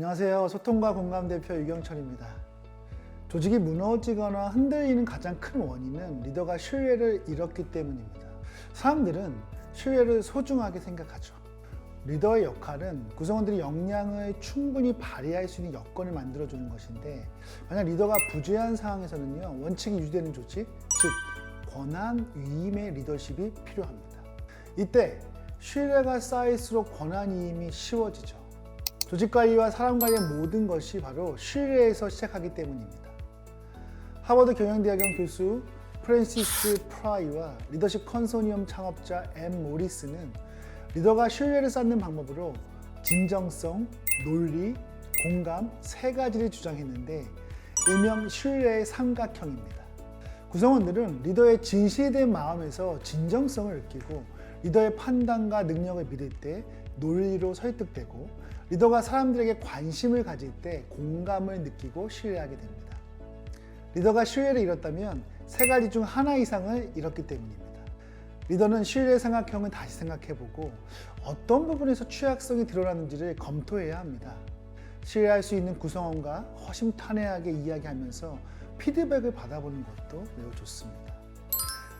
안녕하세요. 소통과 공감 대표 유경철입니다. 조직이 무너지거나 흔들리는 가장 큰 원인은 리더가 신뢰를 잃었기 때문입니다. 사람들은 신뢰를 소중하게 생각하죠. 리더의 역할은 구성원들이 역량을 충분히 발휘할 수 있는 여건을 만들어주는 것인데, 만약 리더가 부재한 상황에서는요, 원칙이 유지되는 조직, 즉 권한 위임의 리더십이 필요합니다. 이때 신뢰가 쌓일수록 권한 위임이 쉬워지죠. 조직 관리와 사람 관리의 모든 것이 바로 신뢰에서 시작하기 때문입니다. 하버드 경영대학원 교수 프랜시스 프라이와 리더십 컨소니엄 창업자 엠 모리스는 리더가 신뢰를 쌓는 방법으로 진정성, 논리, 공감 세 가지를 주장했는데, 일명 신뢰의 삼각형입니다. 구성원들은 리더의 진실된 마음에서 진정성을 느끼고, 리더의 판단과 능력을 믿을 때 논리로 설득되고, 리더가 사람들에게 관심을 가질 때 공감을 느끼고 신뢰하게 됩니다. 리더가 신뢰를 잃었다면 세 가지 중 하나 이상을 잃었기 때문입니다. 리더는 신뢰의 삼각형을 다시 생각해보고 어떤 부분에서 취약성이 드러나는지를 검토해야 합니다. 신뢰할 수 있는 구성원과 허심탄회하게 이야기하면서 피드백을 받아보는 것도 매우 좋습니다.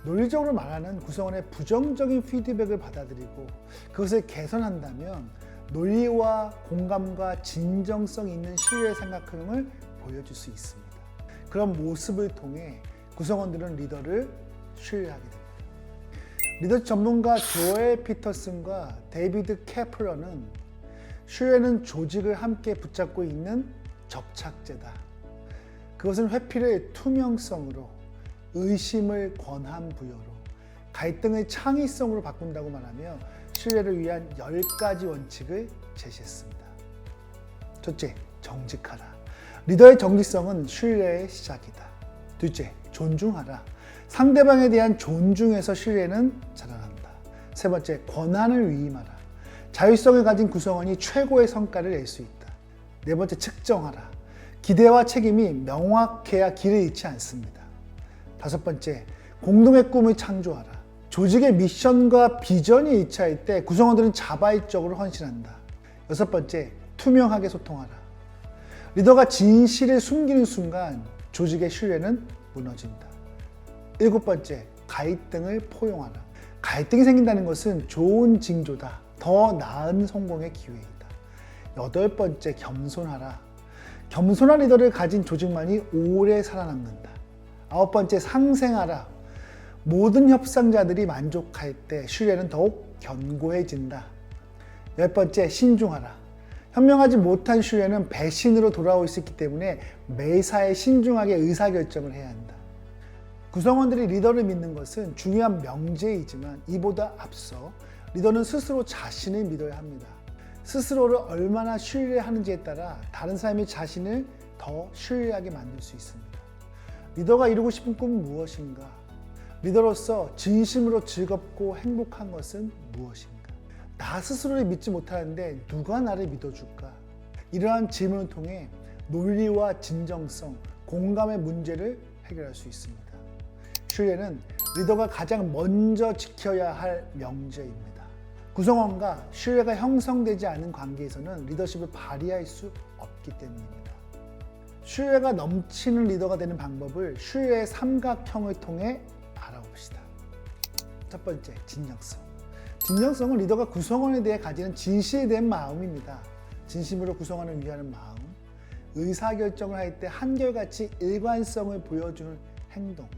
논리적으로 말하는 구성원의 부정적인 피드백을 받아들이고 그것을 개선한다면 논리와 공감과 진정성 있는 신뢰의 삼각형을 보여줄 수 있습니다. 그런 모습을 통해 구성원들은 리더를 신뢰하게 됩니다. 리더십 전문가 조엘 피터슨과 데이비드 케플러는 신뢰는 조직을 함께 붙잡고 있는 접착제다. 그것은 회피를 투명성으로, 의심을 권한 부여로, 갈등을 창의성으로 바꾼다고 말하며 신뢰를 위한 10가지 원칙을 제시했습니다. 첫째, 정직하라. 리더의 정직성은 신뢰의 시작이다. 둘째, 존중하라. 상대방에 대한 존중에서 신뢰는 자라난다. 세 번째, 권한을 위임하라. 자율성을 가진 구성원이 최고의 성과를 낼 수 있다. 네 번째, 측정하라. 기대와 책임이 명확해야 길을 잃지 않습니다. 다섯 번째, 공동의 꿈을 창조하라. 조직의 미션과 비전이 일치할 때 구성원들은 자발적으로 헌신한다. 여섯 번째, 투명하게 소통하라. 리더가 진실을 숨기는 순간 조직의 신뢰는 무너진다. 일곱 번째, 갈등을 포용하라. 갈등이 생긴다는 것은 좋은 징조다. 더 나은 성공의 기회이다. 여덟 번째, 겸손하라. 겸손한 리더를 가진 조직만이 오래 살아남는다. 아홉 번째, 상생하라. 모든 협상자들이 만족할 때 신뢰는 더욱 견고해진다. 열 번째, 신중하라. 현명하지 못한 신뢰는 배신으로 돌아올 수 있기 때문에 매사에 신중하게 의사결정을 해야 한다. 구성원들이 리더를 믿는 것은 중요한 명제이지만 이보다 앞서 리더는 스스로 자신을 믿어야 합니다. 스스로를 얼마나 신뢰하는지에 따라 다른 사람의 자신을 더 신뢰하게 만들 수 있습니다. 리더가 이루고 싶은 꿈은 무엇인가? 리더로서 진심으로 즐겁고 행복한 것은 무엇인가? 나 스스로를 믿지 못하는데 누가 나를 믿어줄까? 이러한 질문을 통해 논리와 진정성, 공감의 문제를 해결할 수 있습니다. 신뢰는 리더가 가장 먼저 지켜야 할 명제입니다. 구성원과 신뢰가 형성되지 않은 관계에서는 리더십을 발휘할 수 없기 때문입니다. 신뢰가 넘치는 리더가 되는 방법을 신뢰의 삼각형을 통해 알아봅시다. 첫 번째, 진정성. 진정성은 리더가 구성원에 대해 가지는 진실된 마음입니다. 진심으로 구성원을 위하는 마음, 의사결정을 할 때 한결같이 일관성을 보여주는 행동,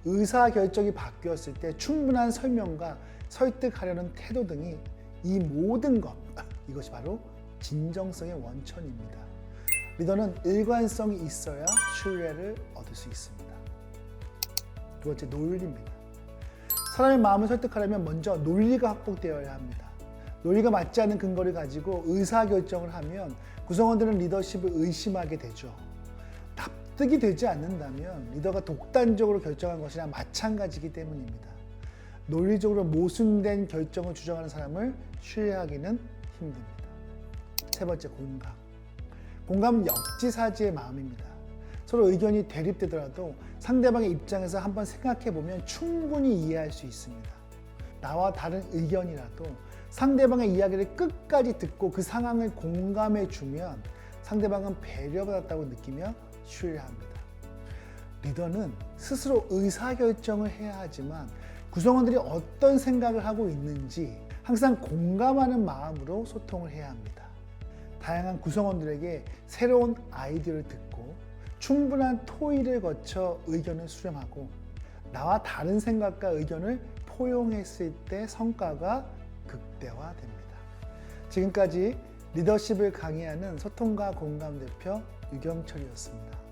의사결정이 바뀌었을 때 충분한 설명과 설득하려는 태도 등이 이 모든 것, 이것이 바로 진정성의 원천입니다. 리더는 일관성이 있어야 신뢰를 얻을 수 있습니다. 두 번째, 논리입니다. 사람의 마음을 설득하려면 먼저 논리가 확보되어야 합니다. 논리가 맞지 않는 근거를 가지고 의사결정을 하면 구성원들은 리더십을 의심하게 되죠. 납득이 되지 않는다면 리더가 독단적으로 결정한 것이나 마찬가지이기 때문입니다. 논리적으로 모순된 결정을 주장하는 사람을 신뢰하기는 힘듭니다. 세 번째, 공감. 공감은 역지사지의 마음입니다. 서로 의견이 대립되더라도 상대방의 입장에서 한번 생각해보면 충분히 이해할 수 있습니다. 나와 다른 의견이라도 상대방의 이야기를 끝까지 듣고 그 상황을 공감해주면 상대방은 배려받았다고 느끼며 쉬어야 합니다. 리더는 스스로 의사결정을 해야 하지만 구성원들이 어떤 생각을 하고 있는지 항상 공감하는 마음으로 소통을 해야 합니다. 다양한 구성원들에게 새로운 아이디어를 듣고 충분한 토의를 거쳐 의견을 수렴하고 나와 다른 생각과 의견을 포용했을 때 성과가 극대화됩니다. 지금까지 리더십을 강의하는 소통과 공감 대표 유경철이었습니다.